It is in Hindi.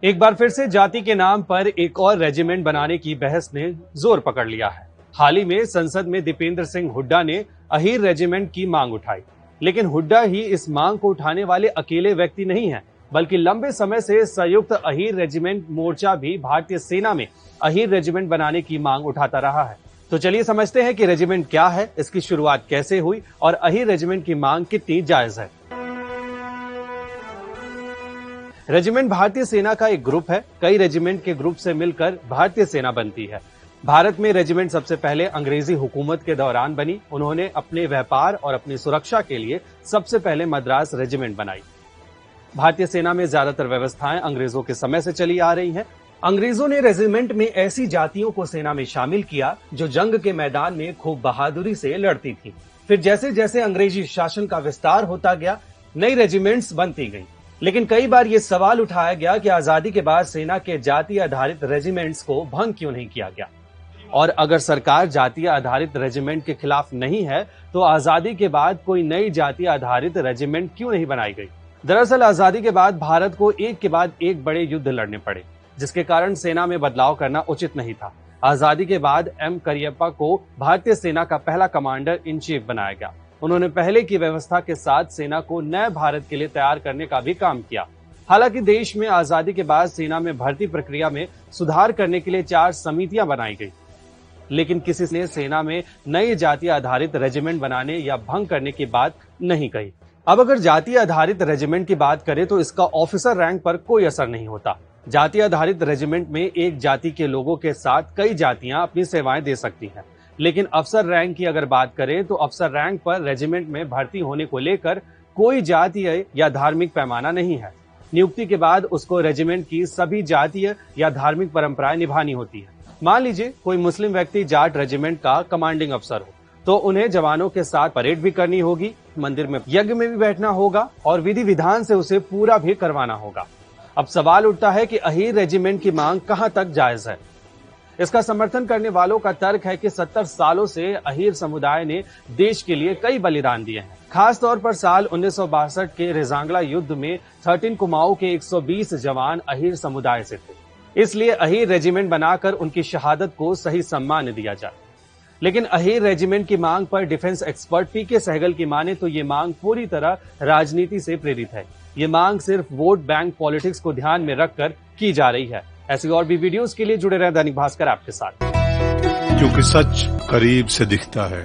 एक बार फिर से जाति के नाम पर एक और रेजिमेंट बनाने की बहस ने जोर पकड़ लिया है। हाल ही में संसद में दीपेंद्र सिंह हुड्डा ने अहीर रेजिमेंट की मांग उठाई, लेकिन हुड्डा ही इस मांग को उठाने वाले अकेले व्यक्ति नहीं हैं, बल्कि लंबे समय से संयुक्त अहीर रेजिमेंट मोर्चा भी भारतीय सेना में अहीर रेजिमेंट बनाने की मांग उठाता रहा है। तो चलिए समझते हैं कि रेजिमेंट क्या है, इसकी शुरुआत कैसे हुई और अहीर रेजिमेंट की मांग कितनी जायज है। रेजिमेंट भारतीय सेना का एक ग्रुप है। कई रेजिमेंट के ग्रुप से मिलकर भारतीय सेना बनती है। भारत में रेजिमेंट सबसे पहले अंग्रेजी हुकूमत के दौरान बनी। उन्होंने अपने व्यापार और अपनी सुरक्षा के लिए सबसे पहले मद्रास रेजिमेंट बनाई। भारतीय सेना में ज्यादातर व्यवस्थाएं अंग्रेजों के समय से चली आ रही हैं। अंग्रेजों ने रेजिमेंट में ऐसी जातियों को सेना में शामिल किया जो जंग के मैदान में खूब बहादुरी से लड़ती थी। फिर जैसे जैसे अंग्रेजी शासन का विस्तार होता गया, नई रेजिमेंट्स बनती गईं। लेकिन कई बार ये सवाल उठाया गया कि आजादी के बाद सेना के जाति आधारित रेजिमेंट्स को भंग क्यों नहीं किया गया, और अगर सरकार जातीय आधारित रेजिमेंट के खिलाफ नहीं है तो आजादी के बाद कोई नई जातीय आधारित रेजिमेंट क्यों नहीं बनाई गई। दरअसल आजादी के बाद भारत को एक के बाद एक बड़े युद्ध लड़ने पड़े, जिसके कारण सेना में बदलाव करना उचित नहीं था। आजादी के बाद एम करियप्पा को भारतीय सेना का पहला कमांडर इन चीफ बनाया गया। उन्होंने पहले की व्यवस्था के साथ सेना को नए भारत के लिए तैयार करने का भी काम किया। हालांकि देश में आजादी के बाद सेना में भर्ती प्रक्रिया में सुधार करने के लिए 4 समितियां बनाई गई, लेकिन किसी ने सेना में नई जातीय आधारित रेजिमेंट बनाने या भंग करने की बात नहीं कही। अब अगर जातीय आधारित रेजिमेंट की बात करें तो इसका ऑफिसर रैंक पर कोई असर नहीं होता। जातीय आधारित रेजिमेंट में एक जाति के लोगों के साथ कई जातियां अपनी सेवाएं दे सकती हैं, लेकिन अफसर रैंक की अगर बात करें तो अफसर रैंक पर रेजिमेंट में भर्ती होने को लेकर कोई जातीय या धार्मिक पैमाना नहीं है। नियुक्ति के बाद उसको रेजिमेंट की सभी जातीय या धार्मिक परंपराएं निभानी होती है। मान लीजिए कोई मुस्लिम व्यक्ति जाट रेजिमेंट का कमांडिंग अफसर हो, तो उन्हें जवानों के साथ परेड भी करनी होगी, मंदिर में यज्ञ में भी बैठना होगा और विधि विधान से उसे पूरा भी करवाना होगा। अब सवाल उठता है कि अहीर रेजिमेंट की मांग कहां तक जायज है। इसका समर्थन करने वालों का तर्क है कि 70 सालों से अहीर समुदाय ने देश के लिए कई बलिदान दिए हैं। खास तौर पर साल 1962 के रेजांगला युद्ध में 13 कुमाऊं के 120 जवान अहीर समुदाय से थे। इसलिए अहीर रेजिमेंट बनाकर उनकी शहादत को सही सम्मान दिया जाए। लेकिन अहीर रेजिमेंट की मांग पर डिफेंस एक्सपर्ट पीके सहगल की माने तो ये मांग पूरी तरह राजनीति से प्रेरित है। ये मांग सिर्फ वोट बैंक पॉलिटिक्स को ध्यान में रखकर की जा रही है। ऐसी और भी वीडियोस के लिए जुड़े रहें दैनिक भास्कर ऐप के साथ, क्योंकि सच करीब से दिखता है।